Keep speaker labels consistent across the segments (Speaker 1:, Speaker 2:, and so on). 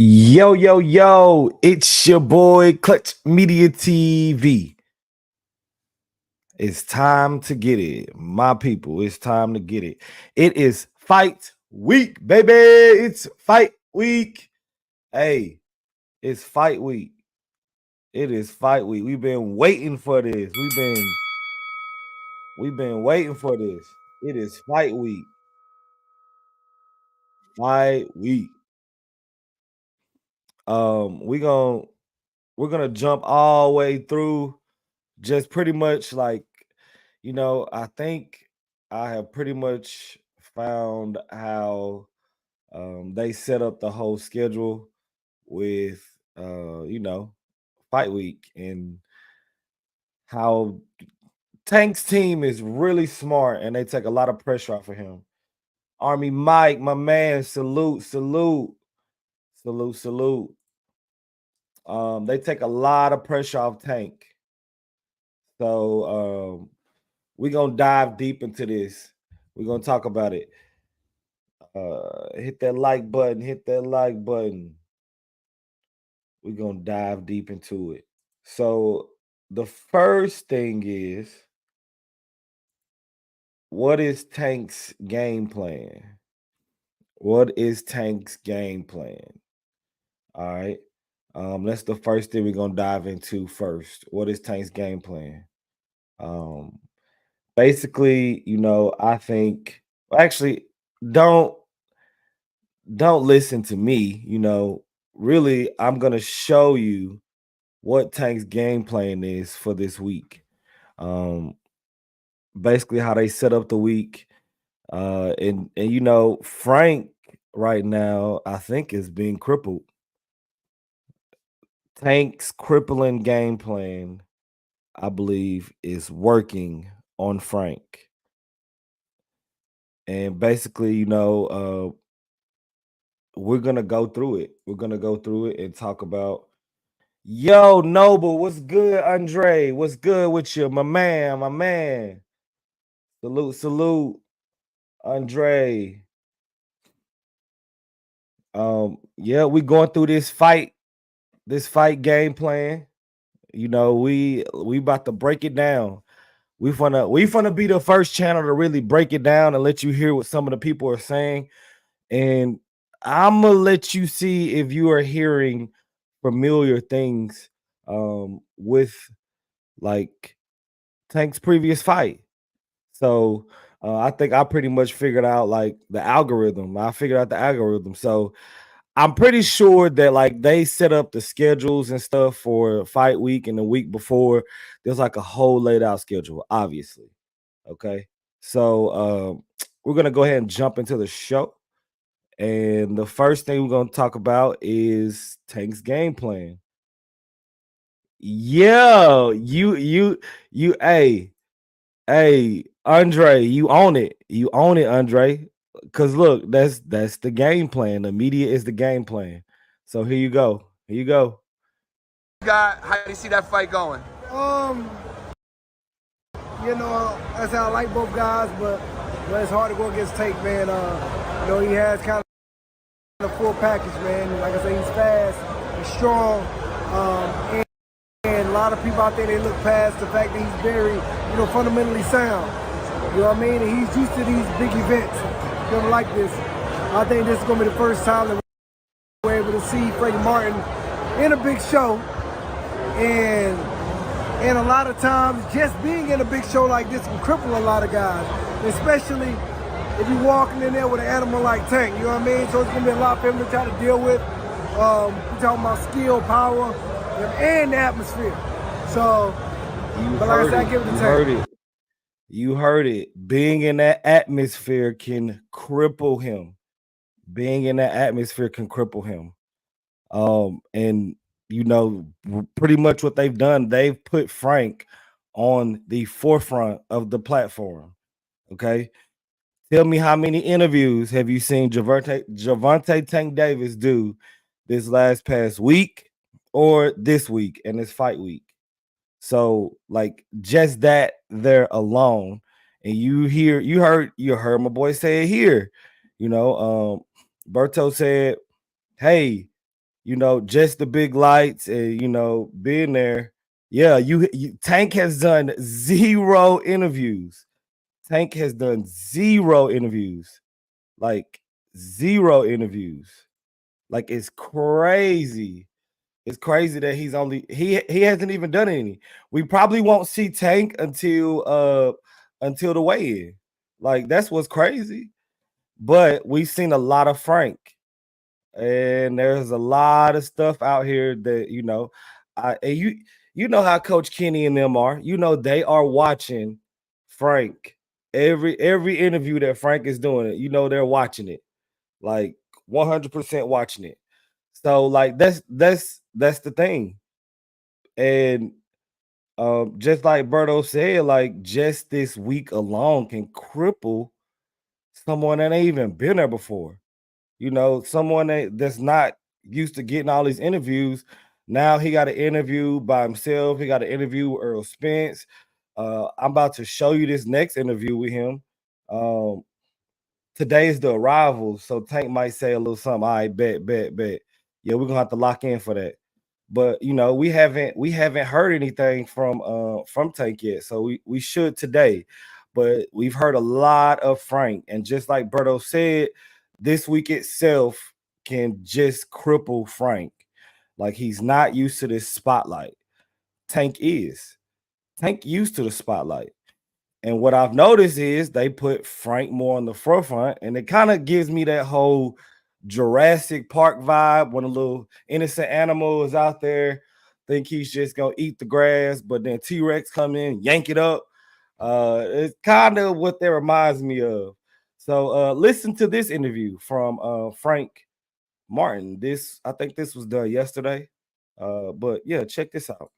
Speaker 1: Yo, yo, yo, it's your boy Clutch Media TV. It's time to get it, my people. It's time to get it. It is fight week, baby. It's fight week. Hey, it's fight week. It is fight week. We've been waiting for this. We've been waiting for this. It is fight week. Fight week. We gon' we're gonna jump all the way through just pretty much like I think I have pretty much found how they set up the whole schedule with fight week and how Tank's team is really smart and they take a lot of pressure off of him. Army Mike, my man, salute, salute, salute, salute. They take a lot of pressure off Tank. So we're gonna dive deep into this. We're gonna talk about it. Hit that like button, hit that like button. We're gonna dive deep into it. So the first thing is, what is Tank's game plan? What is Tank's game plan? All right. That's the first thing we're gonna dive into first. What is Tank's game plan? Um, Basically, I think actually don't don't listen to me. Really, I'm gonna show you what Tank's game plan is for this week. Um, Basically how they set up the week. And Frank right now, I think is being crippled. Tank's crippling game plan, I believe, is working on Frank. And basically, we're gonna go through it. We're gonna go through it and talk about. Yo, Noble, what's good, Andre? What's good with you, my man, my man? Salute, salute, Andre. Yeah, we going through this fight game plan. We about to break it down. We finna be the first channel to really break it down and let you hear what some of the people are saying. And I'm gonna let you see if you are hearing familiar things with like Tank's previous fight. So I think I pretty much figured out like the algorithm. I figured out the algorithm. So I'm pretty sure that like they set up the schedules and stuff for fight week and the week before. There's like a whole laid out schedule, obviously. Okay. So we're gonna go ahead and jump into the show. And the first thing we're gonna talk about is Tank's game plan. Yeah, hey, Andre, you own it. You own it, Andre. Cause look, that's the game plan. The media is the game plan. So here you go. Here you go.
Speaker 2: How do you see that fight going?
Speaker 3: Um, that's how I like both guys, but it's hard to go against Tate, man. He has kind of a full package, man. Like I say, he's fast, he's strong, and a lot of people out there, they look past the fact that he's very, fundamentally sound. You know what I mean? And he's used to these big events, like this. I think this is going to be the first time that we're able to see Freddie Martin in a big show. And a lot of times, just being in a big show like this can cripple a lot of guys, especially if you're walking in there with an animal like Tank, you know what I mean? So it's going to be a lot for him to try to deal with. We're talking about skill, power, and the atmosphere. So, but like I said, I give it to Tank.
Speaker 1: Heard it. You heard it. Being in that atmosphere can cripple him. Being in that atmosphere can cripple him. And pretty much what they've done, they've put Frank on the forefront of the platform. Okay. Tell me how many interviews have you seen Gervonta Tank Davis do this past week or this week and this fight week? So like just that there alone, and you heard my boy say it here. Berto said, hey, just the big lights and being there. Yeah, Tank has done zero interviews. Tank has done zero interviews. Like zero interviews. Like it's crazy. It's crazy that he hasn't even done any. We probably won't see Tank until the weigh-in. Like that's what's crazy. But we've seen a lot of Frank, and there's a lot of stuff out here that and you know how Coach Kenny and them are. They are watching Frank every interview that Frank is doing. They're watching it, like 100% watching it. So like that's the thing. And just like Berto said, like just this week alone can cripple someone that ain't even been there before. Someone that's not used to getting all these interviews. Now he got an interview by himself. He got an interview with Earl Spence. I'm about to show you this next interview with him. Today is the arrival, so Tank might say a little something. All right, bet. Yeah, we're gonna have to lock in for that. But we haven't heard anything from Tank yet, so we should today. But we've heard a lot of Frank, and just like Berto said, this week itself can just cripple Frank. Like he's not used to this spotlight. Tank is. Tank used to the spotlight. And what I've noticed is they put Frank more on the forefront, and it kind of gives me that whole Jurassic Park vibe when a little innocent animal is out there, think he's just gonna eat the grass, but then T-Rex come in, yank it up. It's kind of what that reminds me of. So listen to this interview from Frank Martin. I think this was done yesterday. But yeah, check this out.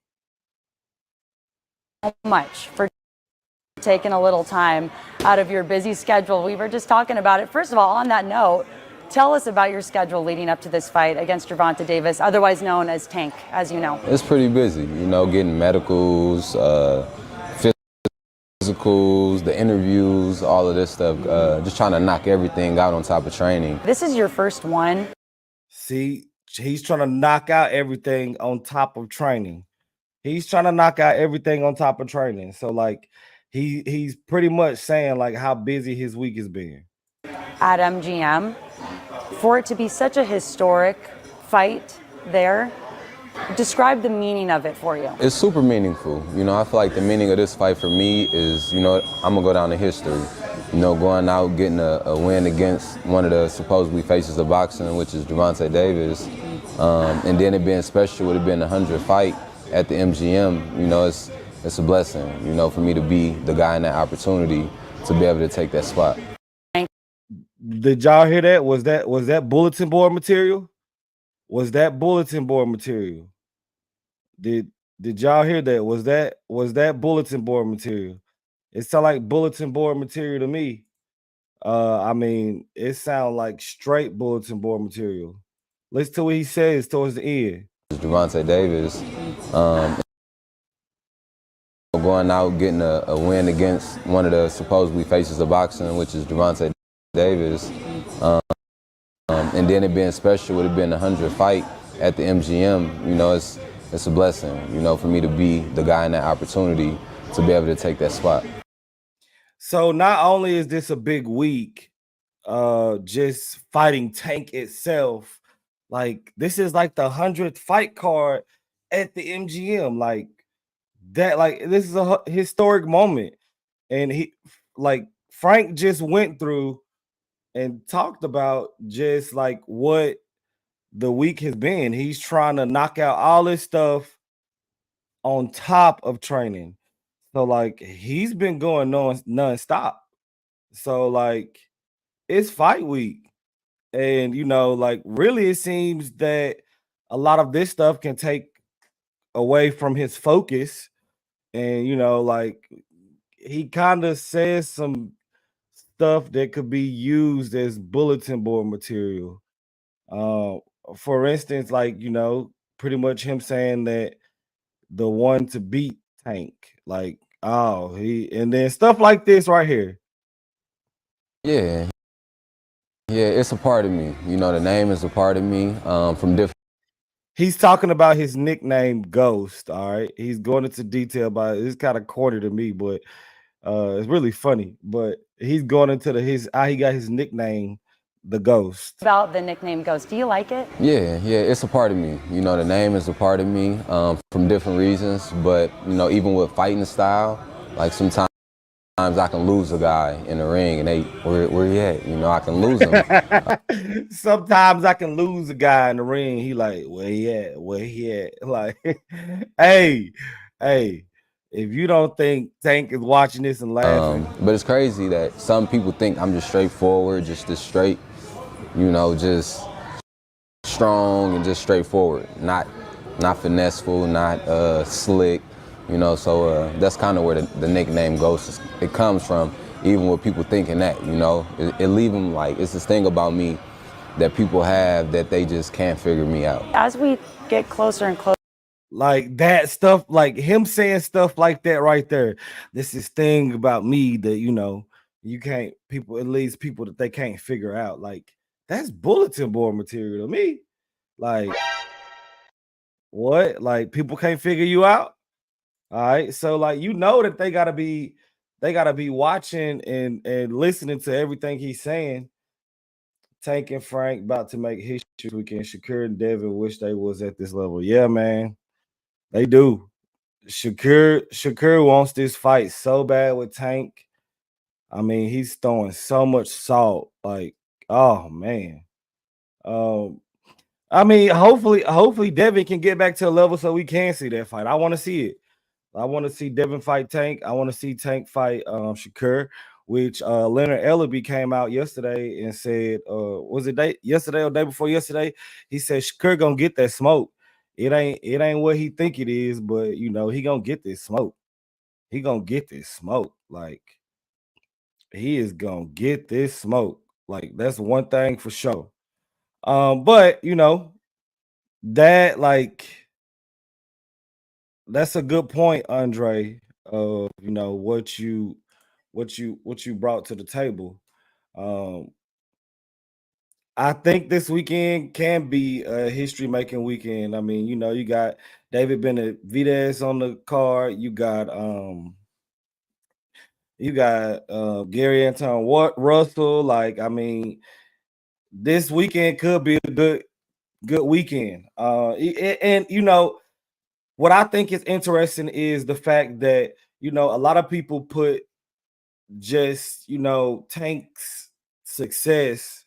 Speaker 4: So much for taking a little time out of your busy schedule. We were just talking about it. First of all, on that note, tell us about your schedule leading up to this fight against Gervonta Davis, otherwise known as Tank, as you know.
Speaker 5: It's pretty busy, getting medicals, physicals, the interviews, all of this stuff. Just trying to knock everything out on top of training.
Speaker 4: This is your first one.
Speaker 1: See, he's trying to knock out everything on top of training. He's trying to knock out everything on top of training. So like he's pretty much saying like how busy his week has been.
Speaker 4: At MGM, for it to be such a historic fight there, describe the meaning of it for you.
Speaker 5: It's super meaningful. I feel like the meaning of this fight for me is, I'm going to go down in history. Going out, getting a win against one of the supposedly faces of boxing, which is Gervonta Davis. And then it being special with it being the 100th fight at the MGM, it's a blessing, for me to be the guy in that opportunity to be able to take that spot.
Speaker 1: Did y'all hear that? Was that bulletin board material? Was that bulletin board material? Did y'all hear that? Was that bulletin board material? It sounded like bulletin board material to me. I mean, it sounds like straight bulletin board material. Listen to what he says towards the end.
Speaker 5: Gervonta Davis, going out, getting a win against one of the supposedly faces of boxing, which is Gervonta Davis. And then it being special with it being the 100th fight at the MGM, it's a blessing, for me to be the guy in that opportunity to be able to take that spot.
Speaker 1: So not only is this a big week, just fighting Tank itself, like this is like the 100th fight card at the MGM, like that, like this is a historic moment. And Frank just went through and talked about just like what the week has been. He's trying to knock out all this stuff on top of training. So like he's been going non-stop. So like it's fight week. And like really it seems that a lot of this stuff can take away from his focus. And like he kind of says some stuff that could be used as bulletin board material. For instance, like pretty much him saying that the one to beat Tank, like and then stuff like this right here.
Speaker 5: Yeah, it's a part of me. The name is a part of me from different
Speaker 1: He's talking about his nickname Ghost. All right. He's going into detail about it. It's kind of corny to me, but it's really funny. But he's going into his how he got his nickname, the Ghost.
Speaker 4: About the nickname Ghost. Do you like it?
Speaker 5: Yeah, it's a part of me. You know, the name is a part of me from different reasons. But, you know, even with fighting style, like sometimes I can lose a guy in the ring and where he at? You know, I can lose him.
Speaker 1: Sometimes I can lose a guy in the ring. He like, where he at? Where he at? Like, hey, if you don't think Tank is watching this and laughing.
Speaker 5: But it's crazy that some people think I'm just straightforward, just this straight, you know, just strong and just straightforward, not finesseful, not slick, you know. So that's kind of where the nickname Ghost it comes from. Even with people thinking that, you know, it leave them like it's this thing about me that people have that they just can't figure me out.
Speaker 4: As we get closer and closer.
Speaker 1: Like that stuff, like him saying stuff like that right there. This is thing about me that, you know, you can't people, at least people that they can't figure out. Like that's bulletin board material to me. Like what? Like people can't figure you out. All right. So like you know that they gotta be watching and listening to everything he's saying. Tank and Frank about to make history weekend. Shakur and Devin wish they was at this level. Yeah, man. They do. Shakur wants this fight so bad with Tank. I mean, he's throwing so much salt. Like, oh man. I mean, hopefully Devin can get back to a level so we can see that fight. I want to see it. I want to see Devin fight Tank. I want to see Tank fight Shakur, which Leonard Ellaby came out yesterday and said, was it yesterday or day before yesterday? He said Shakur gonna get that smoke. It ain't what he think it is, but you know, he gonna get this smoke. He gonna get this smoke. Like he is gonna get this smoke. Like that's one thing for sure. But you know, that like that's a good point, Andre. Of you know what you brought to the table. Um, I think this weekend can be a history making weekend. I mean, you know, you got David Benavidez on the card. You got Gary Anton Russell. Like, I mean, this weekend could be a good weekend. And you know what I think is interesting is the fact that you know a lot of people put just you know Tank's success,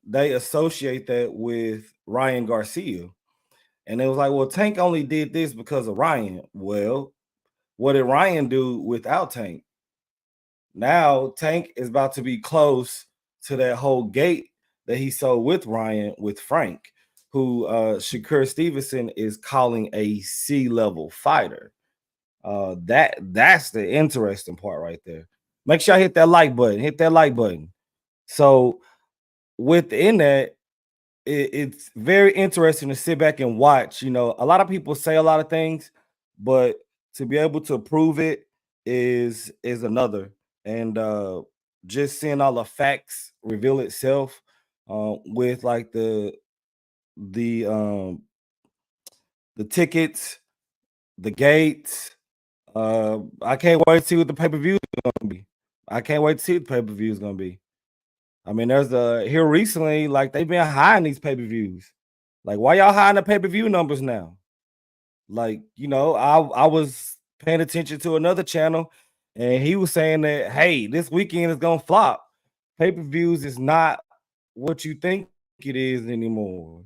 Speaker 1: they associate that with Ryan Garcia. And it was like, well, Tank only did this because of Ryan. Well, what did Ryan do without Tank? Now Tank is about to be close to that whole gate that he sold with Ryan with Frank, who Shakur Stevenson is calling a C-level fighter. That's the interesting part right there. Make sure I hit that like button. Hit that like button. So within that, it's very interesting to sit back and watch. You know, a lot of people say a lot of things, but to be able to prove it is another. And just seeing all the facts reveal itself with like the um the tickets, the gates. I can't wait to see what the pay-per-view is gonna be. I can't wait to see what the pay-per-view is gonna be. I mean, there's here recently, like they've been high in these pay-per-views. Like, why y'all high in the pay-per-view numbers now? Like, you know, I was paying attention to another channel, and he was saying that, hey, this weekend is gonna flop. Pay-per-views is not what you think it is anymore.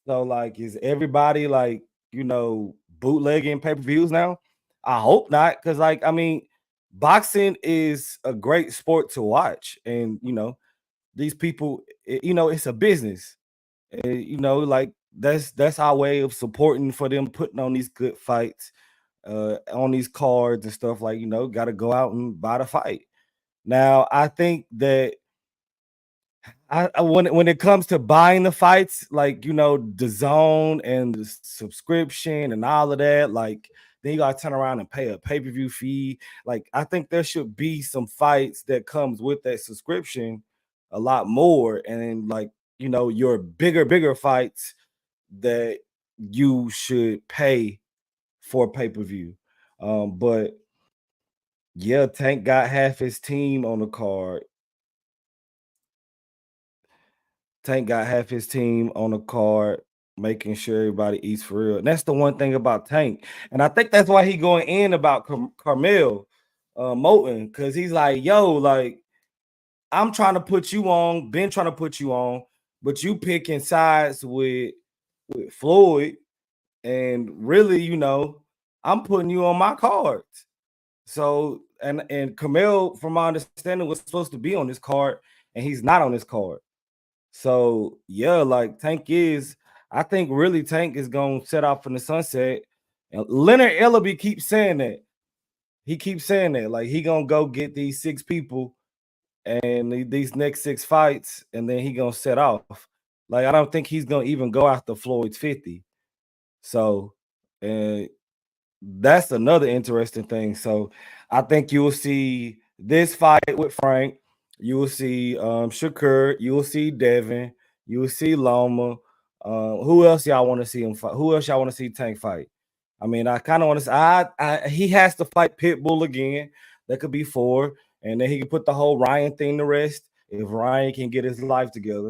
Speaker 1: So, like, is everybody like, you know, bootlegging pay-per-views now? I hope not, because like, I mean, boxing is a great sport to watch, and you know, these people, you know, it's a business. You know, like that's our way of supporting for them putting on these good fights, on these cards and stuff. Like, you know, got to go out and buy the fight. Now, I think that when it comes to buying the fights, like you know, the zone and the subscription and all of that, like then you gotta turn around and pay a pay-per-view fee. Like, I think there should be some fights that comes with that subscription a lot more, and then like you know, your bigger fights that you should pay for pay-per-view. But yeah, Tank got half his team on the card. Tank got half his team on the card, making sure everybody eats for real. And that's the one thing about Tank. And I think that's why he going in about Carmel Moulton, because he's like, yo, like, I'm trying to put you on, been trying to put you on, but you picking sides with Floyd, and really, you know, I'm putting you on my cards. So and Camille, from my understanding, was supposed to be on this card, and he's not on this card. So yeah, like Tank is, I think really Tank is gonna set off in the sunset. And Leonard Ellaby keeps saying that. He keeps saying that, like he gonna go get these 6 people and these next 6 fights, and then he gonna set off. Like I don't think he's gonna even go after Floyd's 50. So, and that's another interesting thing. So, I think you will see this fight with Frank. You will see Shakur. You will see Devin. You will see Loma. Who else y'all want to see him fight? Who else y'all want to see Tank fight? I mean, I kind of want to. He has to fight Pitbull again. That could be 4, and then he can put the whole Ryan thing to rest if Ryan can get his life together.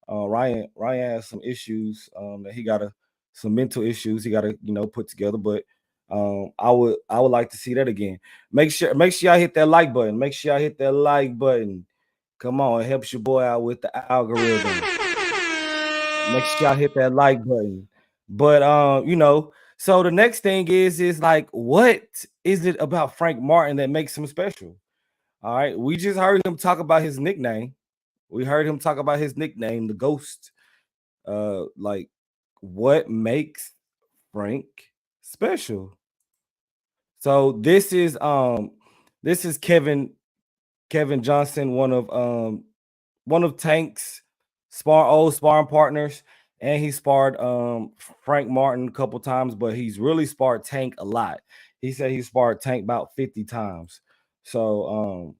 Speaker 1: Ryan has some issues that he gotta some mental issues he gotta put together. But I would like to see that again. Make sure y'all hit that like button. Make sure y'all hit that like button. Come on, it helps your boy out with the algorithm. Make sure y'all hit that like button. But so the next thing is like, what is it about Frank Martin that makes him special? All right, we just heard him talk about his nickname. We heard him talk about his nickname, the Ghost. Like, what makes Frank special? So this is Kevin Johnson, one of Tank's old sparring partners, and he sparred Frank Martin a couple times, but he's really sparred Tank a lot. He said he sparred Tank about 50 times. So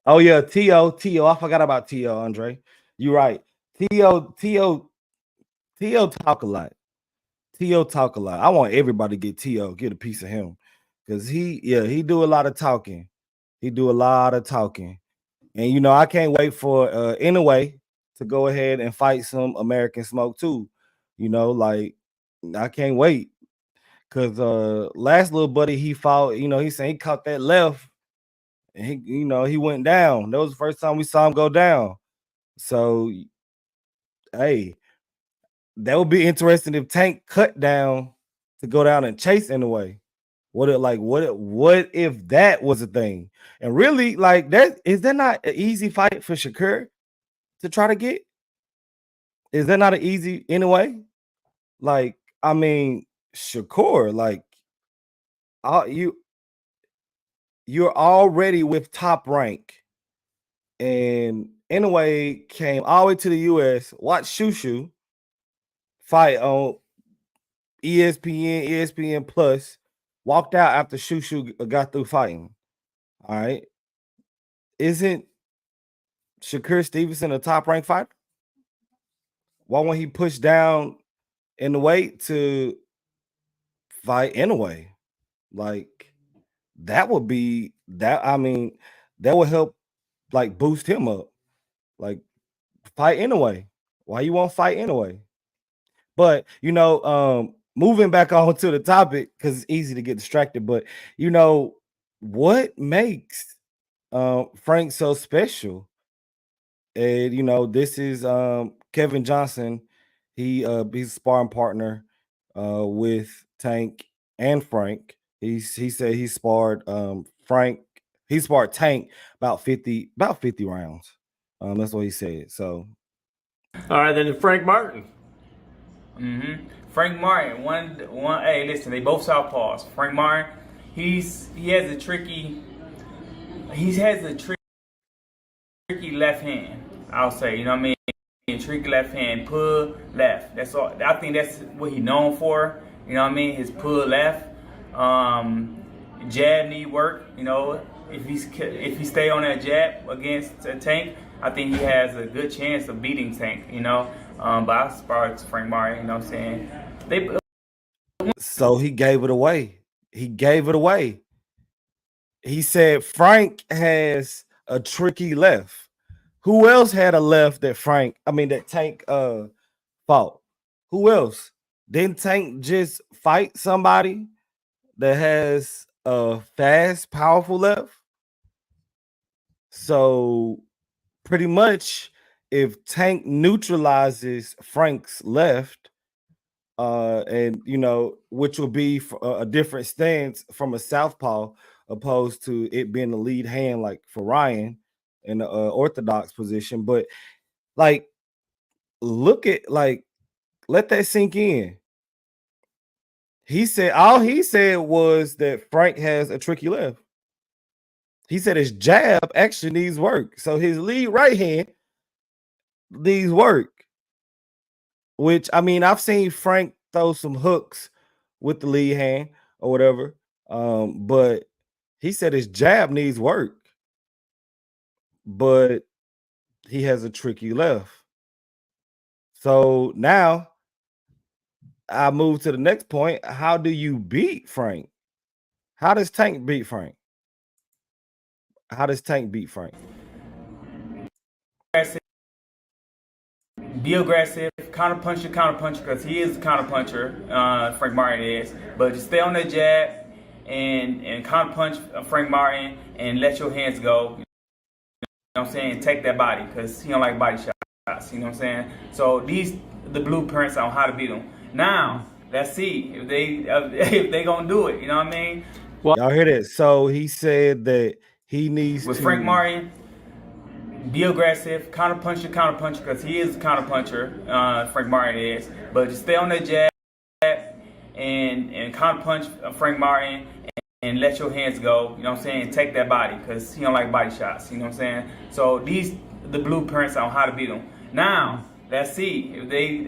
Speaker 1: oh yeah, T.O. I forgot about T.O. Andre. You're right. T.O. talk a lot. T.O. talk a lot. I want everybody to get T.O. get a piece of him. Because he do a lot of talking. He do a lot of talking. And I can't wait for Anyway to go ahead and fight some American Smoke too. Like I can't wait. Cause last little buddy he fought, he said he caught that left. And he went down. That was the first time we saw him go down. So, hey, that would be interesting if Tank cut down to go down and chase Anyway. What if that was a thing? And really, like that is that not an easy fight for Shakur to try to get? Is that not an easy Anyway? Like, I mean, Shakur, like, you're already with Top Rank. And Anyway came all the way to the US, watched Shushu fight on ESPN Plus, walked out after Shushu got through fighting. All right. Isn't Shakur Stevenson a top ranked fighter? Why won't he push down in the weight to fight Anyway? Like, that would be that. I mean, that would help like boost him up. Like, fight Anyway. Why you won't fight Anyway? But moving back on to the topic, because it's easy to get distracted. But what makes Frank so special? And this is Kevin Johnson. He's a sparring partner with Tank and Frank. He said he sparred Frank. He sparred Tank about 50 rounds. That's what he said. So,
Speaker 6: all right, then Frank Martin.
Speaker 7: Frank Martin, one. Hey, listen, they both southpaws. Frank Martin, he has a tricky left hand. I'll say, you know what I mean? Tricky left hand, pull left. That's all. I think that's what he's known for. You know what I mean? His pull left. Jab need work. If he stay on that jab against Tank, I think he has a good chance of beating Tank. But I sparred Frank Martin. You know what I'm saying?
Speaker 1: So he gave it away. He gave it away. He said Frank has a tricky left. Who else had a left that that Tank fought? Who else? Didn't Tank just fight somebody that has a fast, powerful left? So pretty much if Tank neutralizes Frank's left, and which will be a different stance from a southpaw opposed to it being the lead hand like for Ryan in the orthodox position. But like, let that sink in. All he said was that Frank has a tricky left. He said his jab actually needs work, so his lead right hand needs work. Which, I mean, I've seen Frank throw some hooks with the lead hand or whatever, but he said his jab needs work, but he has a tricky left. So now I move to the next point. How do you beat Frank? How does Tank beat Frank? How does Tank beat Frank?
Speaker 7: Be aggressive, counter puncher, because he is a counter puncher. Frank Martin is, but just stay on that jab and counter punch Frank Martin and let your hands go. You know what I'm saying? Take that body because he don't like body shots. You know what I'm saying? So these the blueprints on how to beat him. Now let's see if they gonna do it. You know what I mean?
Speaker 1: Y'all hear that? So he said that he needs
Speaker 7: With
Speaker 1: to
Speaker 7: Frank Martin, be aggressive, counter puncher, because he is a counter puncher. Frank Martin is, but just stay on that jab and counter punch Frank Martin and let your hands go. You know what I'm saying? Take that body because he don't like body shots. You know what I'm saying? So these the blueprints on how to beat him. Now let's see if they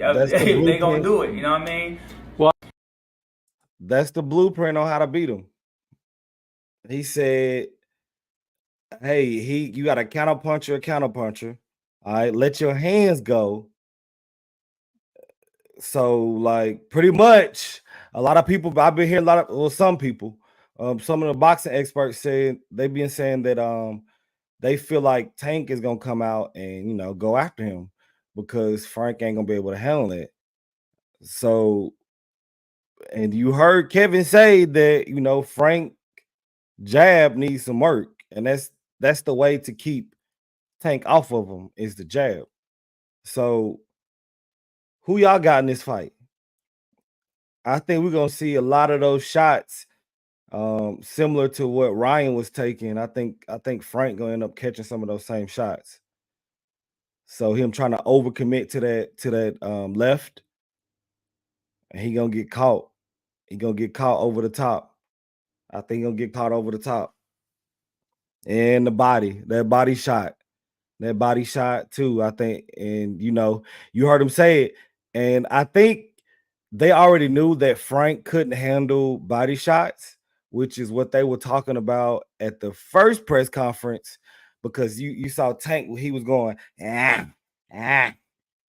Speaker 7: gonna do it. You know what I mean?
Speaker 1: That's the blueprint on how to beat him. He said, hey, you got a counterpuncher. All right, let your hands go. So, like, pretty much a lot of people, I've been hearing some people, some of the boxing experts they've been saying that they feel like Tank is gonna come out and go after him because Frank ain't gonna be able to handle it. So, and you heard Kevin say that Frank jab needs some work, and that's the way to keep Tank off of him is the jab. So who y'all got in this fight? I think we're gonna see a lot of those shots, similar to what Ryan was taking. I think Frank gonna end up catching some of those same shots. So him trying to overcommit to that left, and he gonna get caught. He gonna get caught over the top. I think he'll get caught over the top. And that body shot too, I think. And you heard him say it. And I think they already knew that Frank couldn't handle body shots, which is what they were talking about at the first press conference, because you saw Tank, he was going,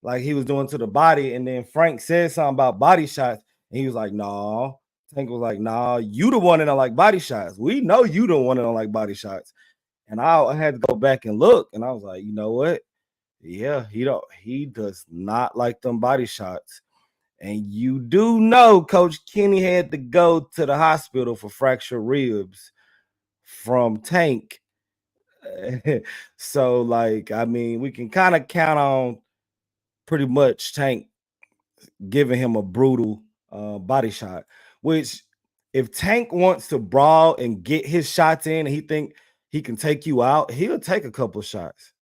Speaker 1: like he was doing to the body. And then Frank said something about body shots, and he was like, no. Tank was like, nah, you the one that don't like body shots. We know you the one that don't like body shots. And I had to go back and look, and I was like, you know what? Yeah, he does not like them body shots. And you do know Coach Kenny had to go to the hospital for fractured ribs from Tank. So, like, I mean, we can kind of count on pretty much Tank giving him a brutal body shot, which if Tank wants to brawl and get his shots in and he think he can take you out, he'll take a couple of shots.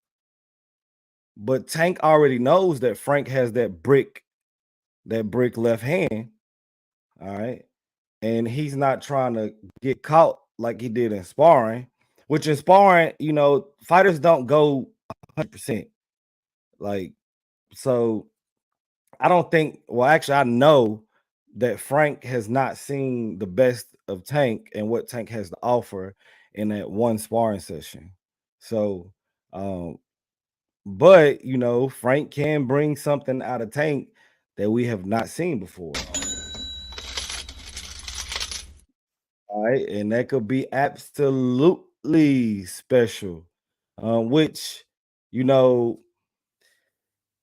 Speaker 1: But Tank already knows that Frank has that brick left hand. All right. And he's not trying to get caught like he did in sparring, which in sparring, fighters don't go 100%. Like, so I don't think, well, actually, I know that Frank has not seen the best of Tank and what Tank has to offer in that one sparring session. So, But you know, Frank can bring something out of Tank that we have not seen before. All right, and that could be absolutely special. Which, you know,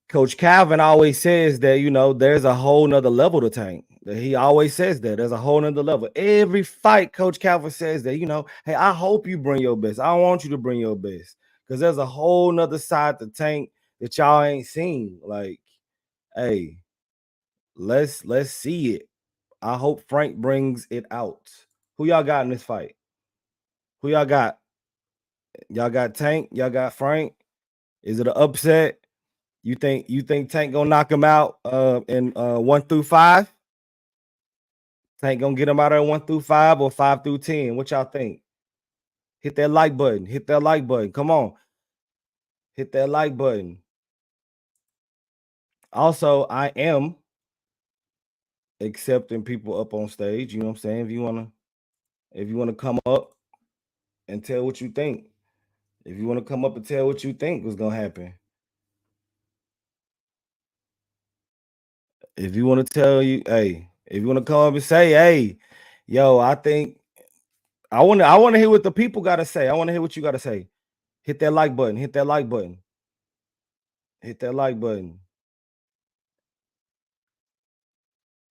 Speaker 1: Coach Calvin always says that, you know, there's a whole nother level to Tank. That he always says that there's a whole nother level. Every fight, Coach Calvin says that, you know, hey, I hope you bring your best. I want you to bring your best. Because there's a whole nother side to Tank that y'all ain't seen. Like, hey, let's see it. I hope Frank brings it out. Who y'all got in this fight? Who y'all got? Y'all got Tank? Y'all got Frank? Is it an upset? You think Tank gonna knock him out in 1 through 5? Tank gonna get him out of 1 through 5 or 5 through 10? What y'all think? Hit that like button. Hit that like button. Come on. Hit that like button. Also, I am accepting people up on stage. You know what I'm saying? If you wanna come up and tell what you think. If you want to come up and tell what you think was gonna happen. If you want to tell you, hey, if you want to come up and say, hey, yo, I want to hear what the people gotta say. I want to hear what you gotta say. Hit that like button. Hit that like button. Hit that like button.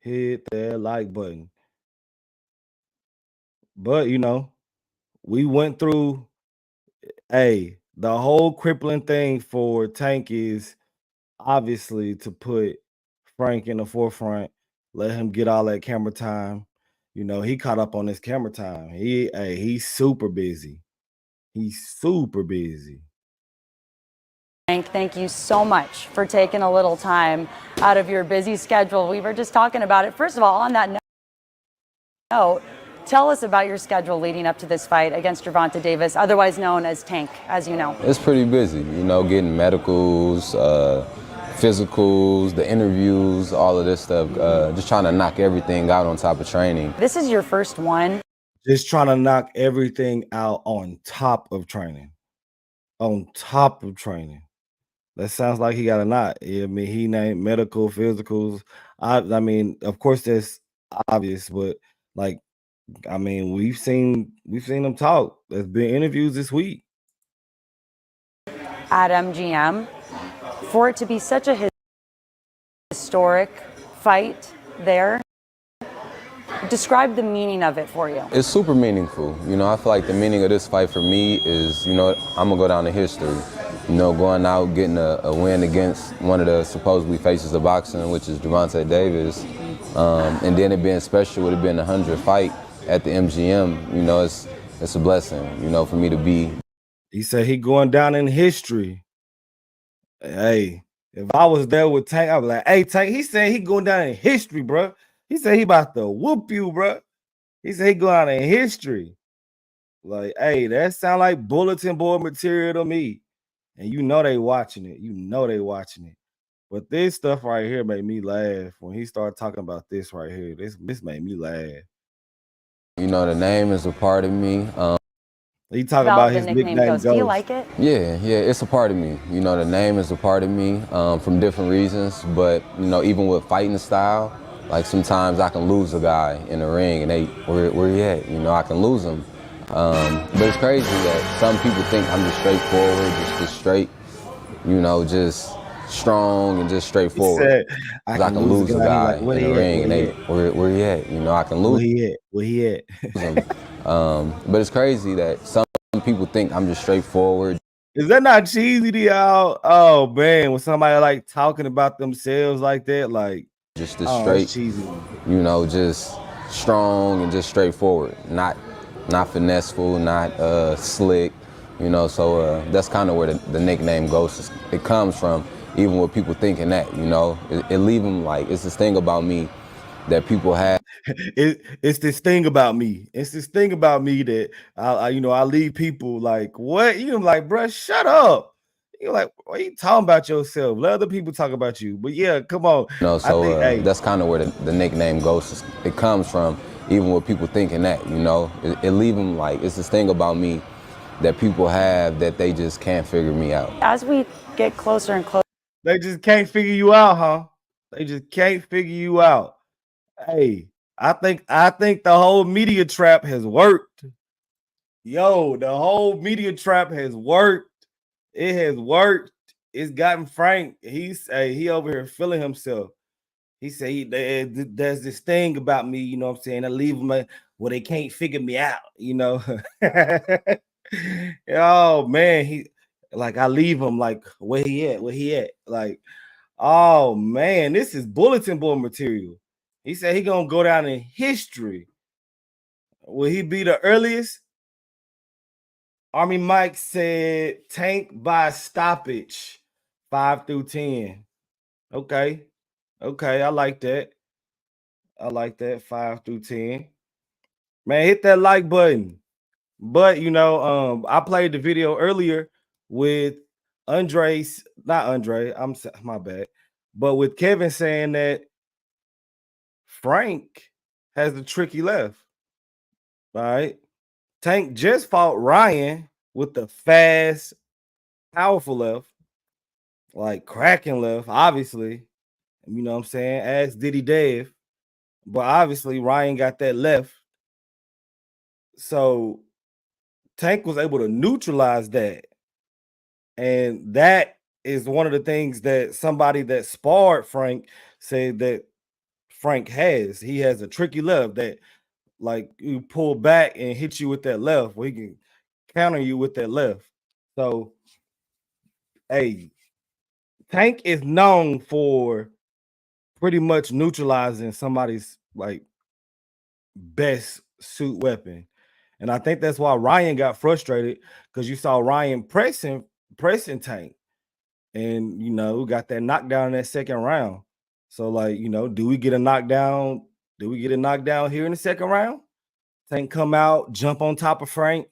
Speaker 1: Hit that like button. But you know, we went through the whole crippling thing for Tank is obviously to put Frank in the forefront, let him get all that camera time. You know, he caught up on his camera time. He's super busy. He's super busy.
Speaker 4: Frank, thank you so much for taking a little time out of your busy schedule. We were just talking about it. First of all, on that note, tell us about your schedule leading up to this fight against Gervonta Davis, otherwise known as Tank, as you know.
Speaker 5: It's pretty busy, you know, getting medicals, physicals, the interviews, all of this stuff. Just trying to knock everything out on top of training.
Speaker 4: This is your first one.
Speaker 1: Just trying to knock everything out on top of training. On top of training. That sounds like he got a knot. I mean, he named medical, physicals. I mean, of course, that's obvious, but like, I mean, we've seen him talk. There's been interviews this week
Speaker 4: At MGM. For it to be such a historic fight there, describe the meaning of it for you.
Speaker 5: It's super meaningful. You know, I feel like the meaning of this fight for me is, you know, I'm going to go down in history. You know, going out, getting a win against one of the supposedly faces of boxing, which is Gervonta Davis. And then it being special with it being a 100th fight at the MGM, you know, it's a blessing, you know, for me to be.
Speaker 1: He said he going down in history. Hey, if I was there with Tank, I'd be like, hey, Tank, he said he going down in history, bro. He said he about to whoop you, bro. He said he going down in history. Like, hey, that sound like bulletin board material to me. And you know they watching it. You know they watching it. But this stuff right here made me laugh. When he started talking about this right here, this made me laugh.
Speaker 5: You know, the name is a part of me.
Speaker 1: He talking about his nickname Ghost.
Speaker 4: Do you like it?
Speaker 5: Yeah, it's a part of me. You know, the name is a part of me from different reasons. But, you know, even with fighting style, like sometimes I can lose a guy in the ring and where he at? You know, I can lose him. But it's crazy that some people think I'm just straightforward, just straight, you know, just strong and just straightforward.
Speaker 1: He said, I can lose a guy
Speaker 5: in the ring and where he at? You know, I can lose him.
Speaker 1: Where he at?
Speaker 5: But it's crazy that some people think I'm just straightforward.
Speaker 1: Is that not cheesy to y'all? Oh man, when somebody like talking about themselves like that, like
Speaker 5: just straight,
Speaker 1: cheesy.
Speaker 5: You know, just strong and just straightforward, not finesseful, not slick, you know. So that's kind of where the nickname Ghost it comes from. Even with people thinking that, you know, it leave them like it's this thing about me that people have.
Speaker 1: It's this thing about me. It's this thing about me that I leave people like, what? You know, like, bro, shut up. You're like, why are you talking about yourself? Let other people talk about you. But yeah, come on.
Speaker 5: You know, so that's kind of where the nickname Ghost it comes from. Even with people thinking that, you know, it leave them like it's this thing about me that people have that they just can't figure me out.
Speaker 4: As we get closer and closer.
Speaker 1: They just can't figure you out, huh? They just can't figure you out. Hey, I think the whole media trap has worked. Yo, the whole media trap has worked. It has worked. It's gotten Frank. He over here feeling himself. He said there's this thing about me, you know what I'm saying? I leave them where they can't figure me out, you know. Oh man, I leave him like where he at? Like, oh man, this is bulletin board material. He said he gonna go down in history. Will he be the earliest? Army Mike said Tank by stoppage, 5 through 10. Okay. Okay, I like that. 5 through 10. Man, hit that like button. But I played the video earlier with not Andre, my bad. But with Kevin saying that Frank has the tricky left. All right. Tank just fought Ryan with the fast, powerful left, like cracking left, obviously. You know what I'm saying? As Diddy Dave. But obviously, Ryan got that left. So Tank was able to neutralize that. And that is one of the things that somebody that sparred Frank said that Frank has. He has a tricky left that, like, you pull back and hit you with that left, where he can counter you with that left. So, hey, Tank is known for pretty much neutralizing somebody's like best suit weapon. And I think that's why Ryan got frustrated, because you saw Ryan pressing Tank. And got that knockdown in that second round. So, like, do we get a knockdown? Do we get a knockdown here in the second round? Tank come out, jump on top of Frank.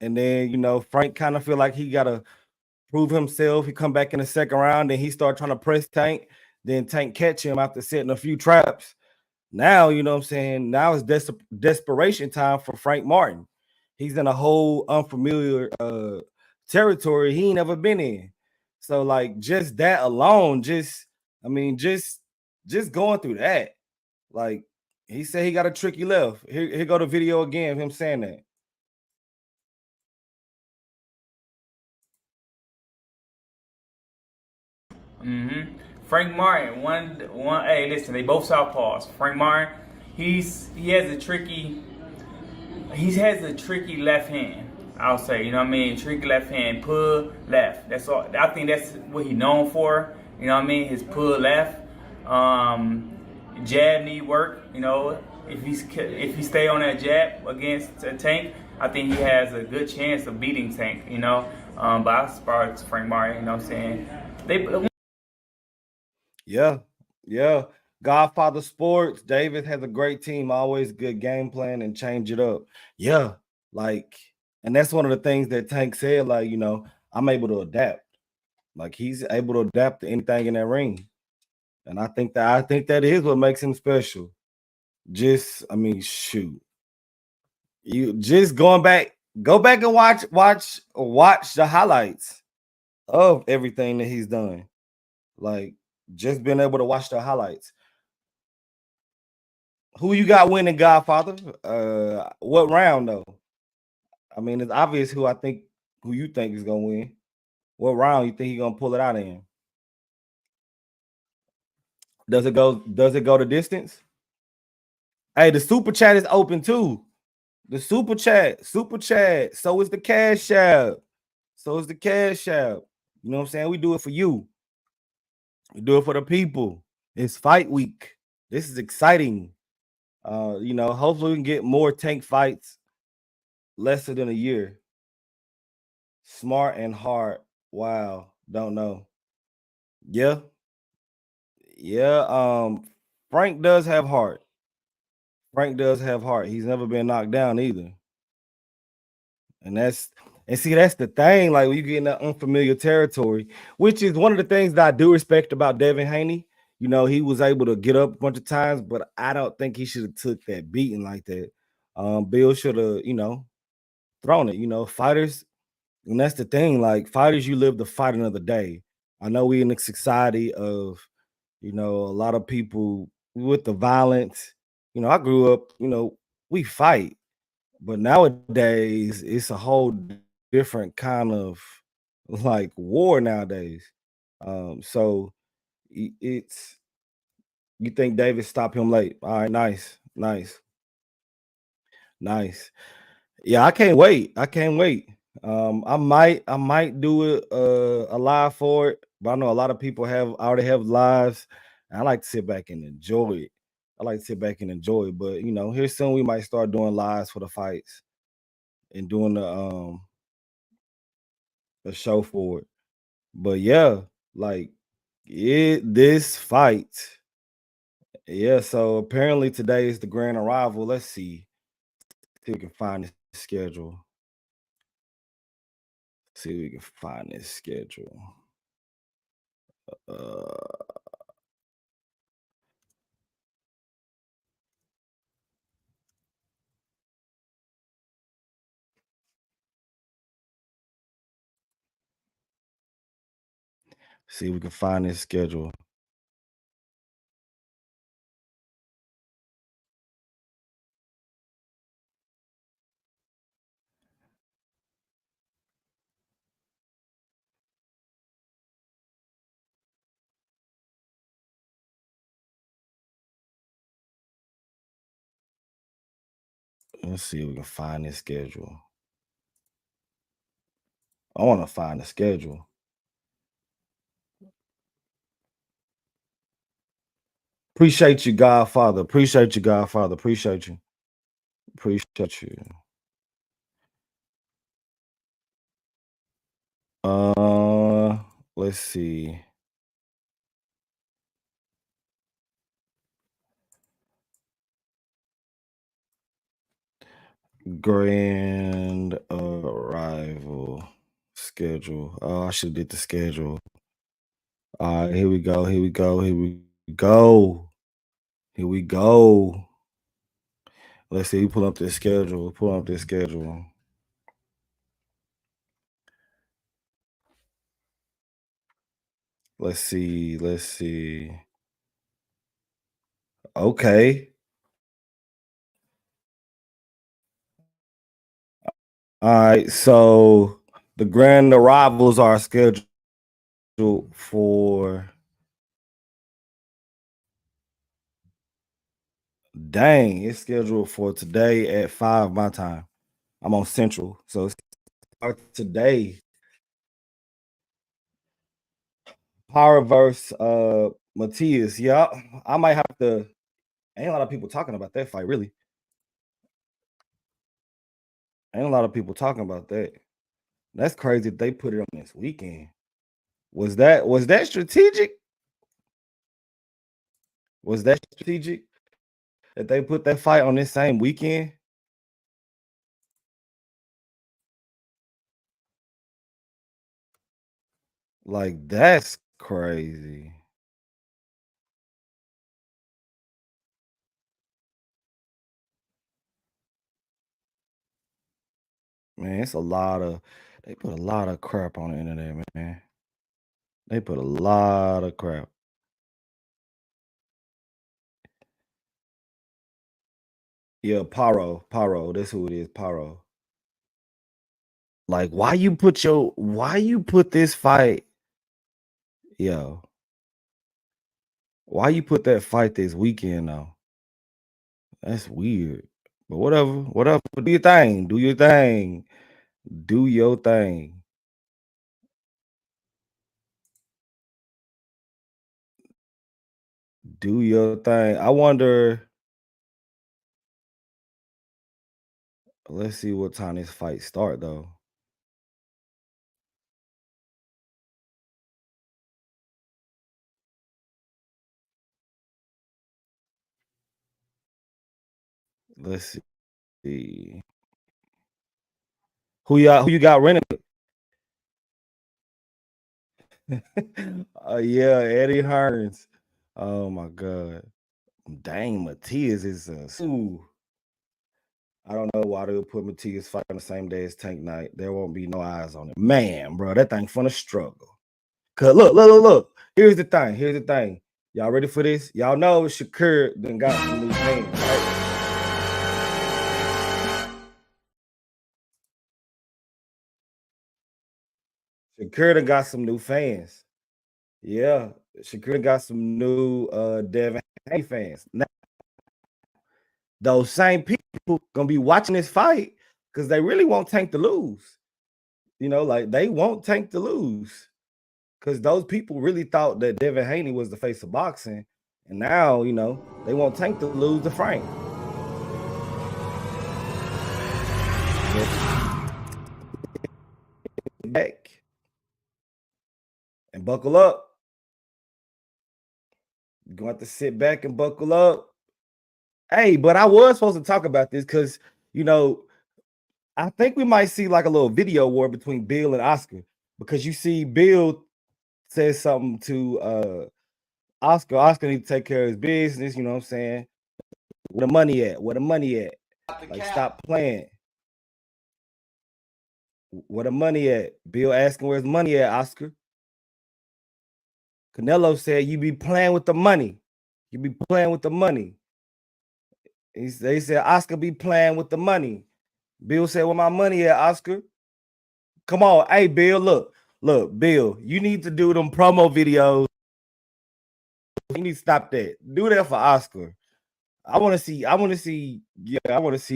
Speaker 1: And then, Frank kind of feel like he gotta prove himself. He come back in the second round, and he start trying to press Tank. Then Tank catch him after setting a few traps. Now, you know what I'm saying? Now it's desperation time for Frank Martin. He's in a whole unfamiliar territory he ain't never been in. So, like, just that alone, just going through that. Like, he said he got a tricky left. Here go the video again of him saying that.
Speaker 7: Frank Martin, one. Hey, listen, they both southpaws. Frank Martin, he has a tricky left hand. I'll say, you know what I mean, tricky left hand, pull left. That's all. I think that's what he's known for. You know what I mean, his pull left. Jab need work. You know, if he stay on that jab against Tank, I think he has a good chance of beating Tank. You know, but I aspire to Frank Martin. You know what I'm saying?
Speaker 1: Yeah. Godfather Sports. David has a great team, always good game plan and change it up. Yeah, like, and that's one of the things that Tank said, like, I'm able to adapt. Like, he's able to adapt to anything in that ring. And I think that is what makes him special. Shoot. You just go back and watch the highlights of everything that he's done. Like, just being able to watch the highlights. Who you got winning, Godfather? What round though? I mean, it's obvious who you think is gonna win. What round you think he's gonna pull it out in? Does it go the distance? Hey, the super chat is open too. The super chat. So is the cash app. You know what I'm saying? We do it for you. We do it for the people. It's fight week. This is exciting. Hopefully we can get more Tank fights lesser than a year. Smart and hard. Wow. Don't know. Yeah. Frank does have heart. He's never been knocked down either. And that's the thing. Like, when you get in that unfamiliar territory, which is one of the things that I do respect about Devin Haney. He was able to get up a bunch of times, but I don't think he should have took that beating like that. Bill should have, thrown it. You know, fighters, and that's the thing. Like fighters, you live to fight another day. I know we in a society of, a lot of people with the violence. I grew up. We fight, but nowadays it's a whole different kind of like war nowadays. So it's you think David stopped him late. All right, nice, nice, nice. Yeah, I can't wait. I can't wait. I might do it a live for it, but I know a lot of people already have lives. And I like to sit back and enjoy it. I like to sit back and enjoy it. But here soon we might start doing lives for the fights and doing the show for it. But yeah, like this fight. Yeah, so apparently today is the grand arrival. Let's see if we can find the schedule. See if we can find this schedule. Uh, see if we can find this schedule. Let's see if we can find this schedule. I want to find the schedule. Appreciate you, Godfather. Appreciate you, Godfather. Appreciate you. Appreciate you. Uh, let's see. Grand arrival schedule. Oh, I should did the schedule. All right, here we go. Here we go. Here we go. Here we go. Let's see. We pull up this schedule. Pull up this schedule. Let's see. Let's see. Okay. All right. So the grand arrivals are scheduled for. Dang, it's scheduled for today at 5 my time. I'm on Central. So it's today. Powerverse Matias. Yeah, I might have to. Ain't a lot of people talking about that fight, really. Ain't a lot of people talking about that. That's crazy that they put it on this weekend. Was that strategic? Was that strategic that they put that fight on this same weekend? Like that's crazy. Man, it's a lot of they put a lot of crap on the internet, man. They put a lot of crap. Yeah, Paro. That's who it is, Paro. Like, why you put this fight, yo? Why you put that fight this weekend though? That's weird. But whatever, whatever. Do your thing. Do your thing. Do your thing. Do your thing. I wonder. Let's see what time this fight start though. Let's see. Who you got running? Yeah, Eddie Hearns. Oh my god. Dang, Matias is a ooh. I don't know why they would put Matias fight on the same day as Tank Night. There won't be no eyes on it. Man, bro, that thing finna struggle. Cause look. Here's the thing. Y'all ready for this? Y'all know Shakur done got some new fans, right? Shakur done got some new fans. Yeah, Shakur done got some new Devin Haney fans. Now, those same people gonna be watching this fight because they really want Tank to lose. You know, like they want Tank to lose. Because those people really thought that Devin Haney was the face of boxing. And now, you know, they want Tank to lose to Frank. Back and buckle up. You're going to have to sit back and buckle up. Hey, but I was supposed to talk about this because, you know, I think we might see like a little video war between Bill and Oscar because you see Bill says something to Oscar. Oscar need to take care of his business. You know what I'm saying? Where the money at? Where the money at? Like, stop playing. Where the money at? Bill asking where's the money at, Oscar. Canelo said, you be playing with the money. You be playing with the money. They said, Oscar be playing with the money. Bill said, where my money at, Oscar? Come on. Hey, Bill, look, Bill, you need to do them promo videos. You need to stop that. Do that for Oscar. I want to see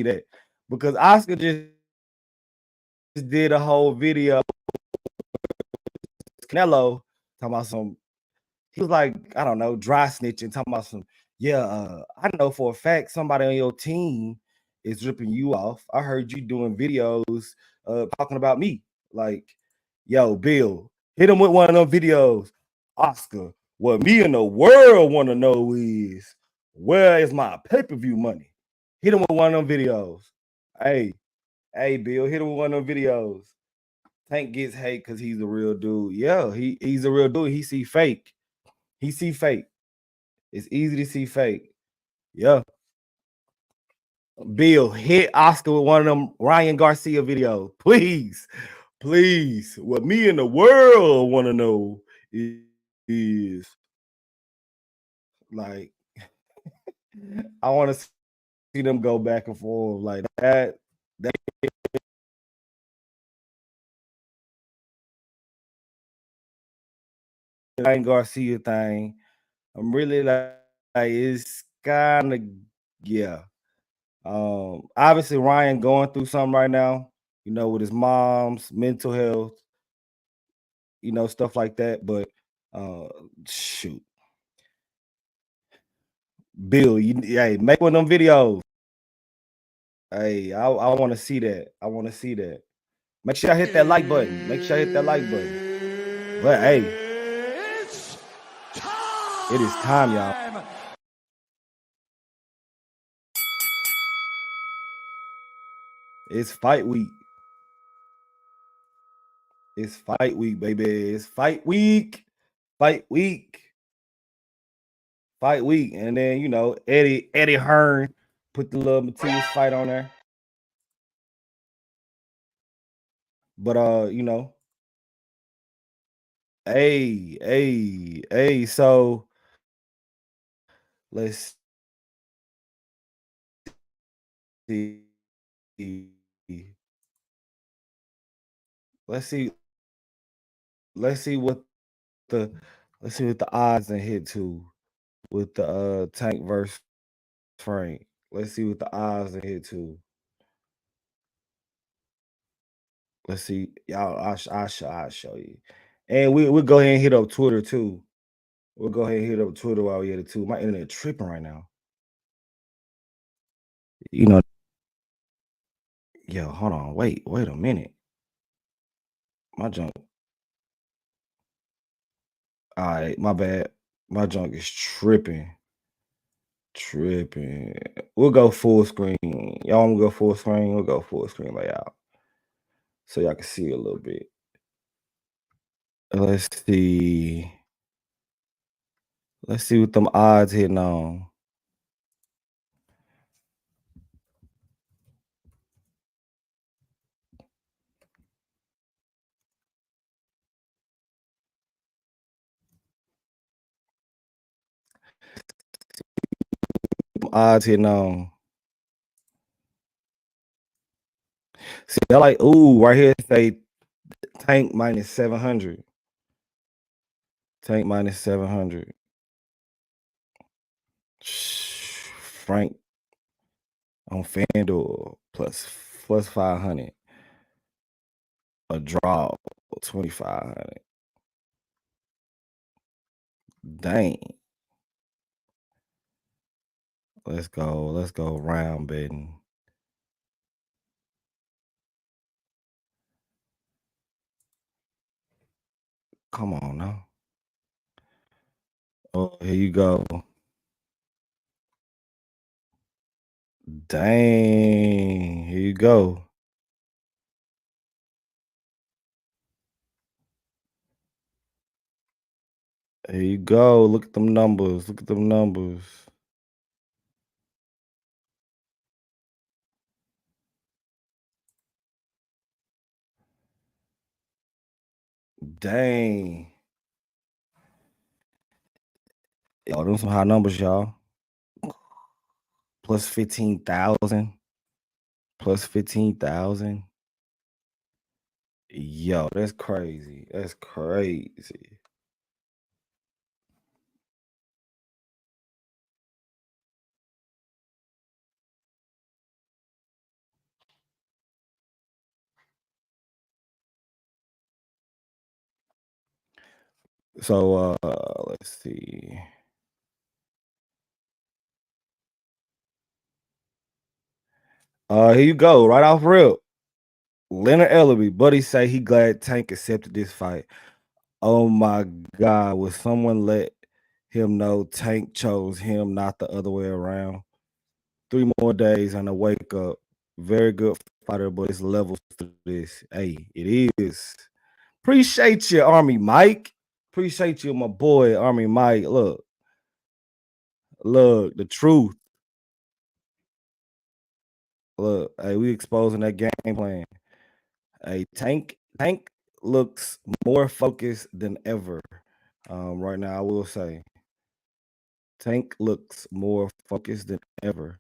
Speaker 1: that. Because Oscar just did a whole video. Canelo talking about some, he was like, I don't know, dry snitching, talking about some, I know for a fact somebody on your team is ripping you off. I heard you doing videos talking about me. Like, yo, Bill, hit him with one of them videos. Oscar, what me and the world want to know is, where is my pay-per-view money? Hit him with one of them videos. Hey, Bill, hit him with one of them videos. Tank gets hate because he's a real dude. Yeah, he's a real dude. He see fake. It's easy to see fake. Yeah. Bill, hit Oscar with one of them Ryan Garcia videos. Please. What me and the world want to know is like, I want to see them go back and forth like that. Ryan Garcia thing. I'm really like it's kind of, yeah. Obviously Ryan going through something right now, you know, with his mom's mental health, you know, stuff like that. But shoot, Bill, hey, make one of them videos. Hey, I want to see that. Make sure I hit that like button. But hey, it is time, y'all. It's fight week. Baby. It's fight week. And then, you know, Eddie Hearn put the little Matias fight on there. But you know, so let's see. Let's see what the odds and hit to with the Tank versus Frank. Let's see what the odds and hit to. Let's see, y'all. I'll show you, and we'll go ahead and hit up Twitter too. We'll go ahead and hit up Twitter while we at it too. My internet tripping right now. You know, yo, hold on, wait a minute. My junk. All right, my bad. My junk is tripping. We'll go full screen. Y'all want to go full screen? We'll go full screen layout so y'all can see a little bit. Let's see what them odds hitting on. odds hitting on. See, I like, ooh, right here say Tank minus 700. Tank minus 700. Frank on FanDuel plus 500. A draw 2,500. Dang. Let's go round betting. Come on now. Oh, here you go. Dang, here you go. Here you go. Look at them numbers. Look at them numbers. Dang. Yo, them some high numbers, y'all. Plus 15,000. Plus 15,000. Yo, that's crazy. That's crazy. So let's see. Here you go, right off rip. Leonard Ellaby, buddy say he glad Tank accepted this fight. Oh my God, would someone let him know Tank chose him, not the other way around? 3 more days and a wake up. Very good fighter, but it's levels to this. Hey, it is. Appreciate you, Army Mike. Appreciate you, my boy, Army Mike. Look, the truth. Look, hey, we exposing that game plan. Hey, Tank looks more focused than ever. Right now, I will say. Tank looks more focused than ever.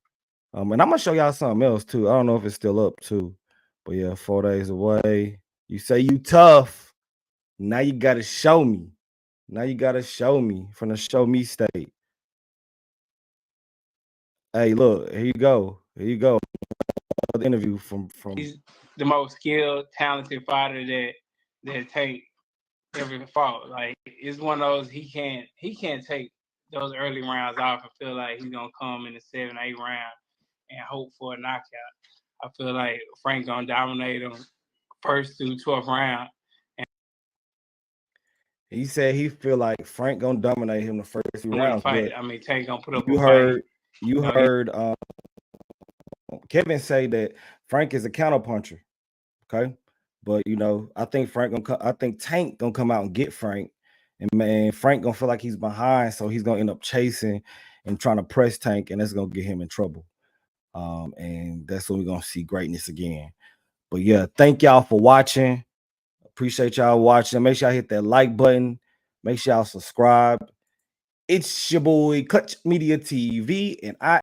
Speaker 1: And I'm gonna show y'all something else too. I don't know if it's still up too, but yeah, 4 days away. You say you tough. Now you gotta show me. Now you gotta show me from the show me state. Hey, look, here you go. Here you go. Another interview from
Speaker 8: He's the most skilled, talented fighter that Tank ever fought. Like it's one of those he can't take those early rounds off and feel like he's gonna come in the 7, 8 round and hope for a knockout. I feel like Frank gonna dominate him first through 12th round.
Speaker 1: he said he feel like Frank gonna dominate him the first few rounds.
Speaker 8: Fight. I mean, Tank gonna put up
Speaker 1: You
Speaker 8: a
Speaker 1: heard,
Speaker 8: fight.
Speaker 1: you heard Kevin say that Frank is a counterpuncher. Okay, but I think Tank gonna come out and get Frank, and man, Frank gonna feel like he's behind, so he's gonna end up chasing and trying to press Tank, and that's gonna get him in trouble. And that's when we're gonna see greatness again. But yeah, thank y'all for watching. Appreciate y'all watching. Make sure y'all hit that like button. Make sure y'all subscribe. It's your boy Clutch Media TV, and I